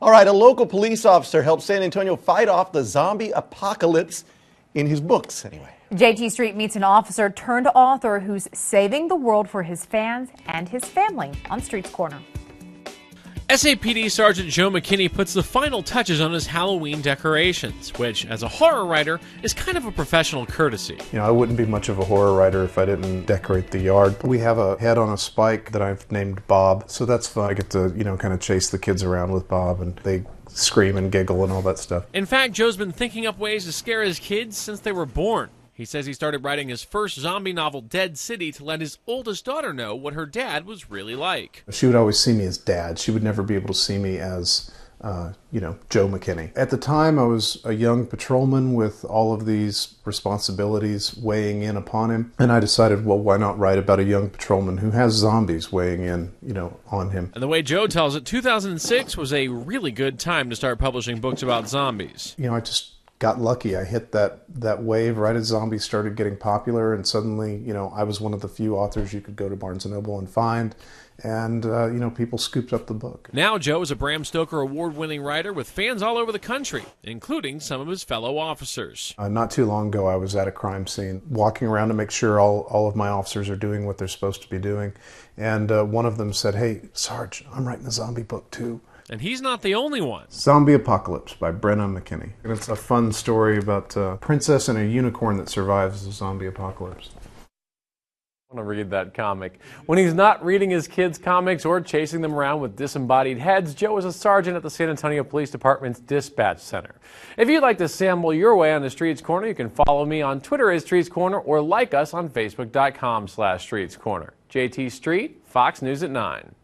All right, a local police officer helped San Antonio fight off the zombie apocalypse in his books, anyway. JT Street meets an officer turned author who's saving the world for his fans and his family on Street's Corner. SAPD Sergeant Joe McKinney puts the final touches on his Halloween decorations, which, as a horror writer, is kind of a professional courtesy. You know, I wouldn't be much of a horror writer if I didn't decorate the yard. We have a head on a spike that I've named Bob, so that's fun. I get to, kind of chase the kids around with Bob, and they scream and giggle and all that stuff. In fact, Joe's been thinking up ways to scare his kids since they were born. He says he started writing his first zombie novel, Dead City, to let his oldest daughter know what her dad was really like. She would always see me as Dad. She would never be able to see me as, Joe McKinney. At the time, I was a young patrolman with all of these responsibilities weighing in upon him. And I decided, well, why not write about a young patrolman who has zombies weighing in, on him. And the way Joe tells it, 2006 was a really good time to start publishing books about zombies. I just got lucky. I hit that wave right as zombies started getting popular, and suddenly, I was one of the few authors you could go to Barnes & Noble and find, and, people scooped up the book. Now Joe is a Bram Stoker award-winning writer with fans all over the country, including some of his fellow officers. Not too long ago, I was at a crime scene, walking around to make sure all of my officers are doing what they're supposed to be doing, and one of them said, "Hey, Sarge, I'm writing a zombie book too." And he's not the only one. Zombie Apocalypse by Brenna McKinney. And it's a fun story about a princess and a unicorn that survives the zombie apocalypse. I want to read that comic. When he's not reading his kids' comics or chasing them around with disembodied heads, Joe is a sergeant at the San Antonio Police Department's Dispatch Center. If you'd like to sample your way on the Street's Corner, you can follow me on Twitter at Street's Corner or like us on Facebook.com/Street's Corner. JT Street, Fox News at 9.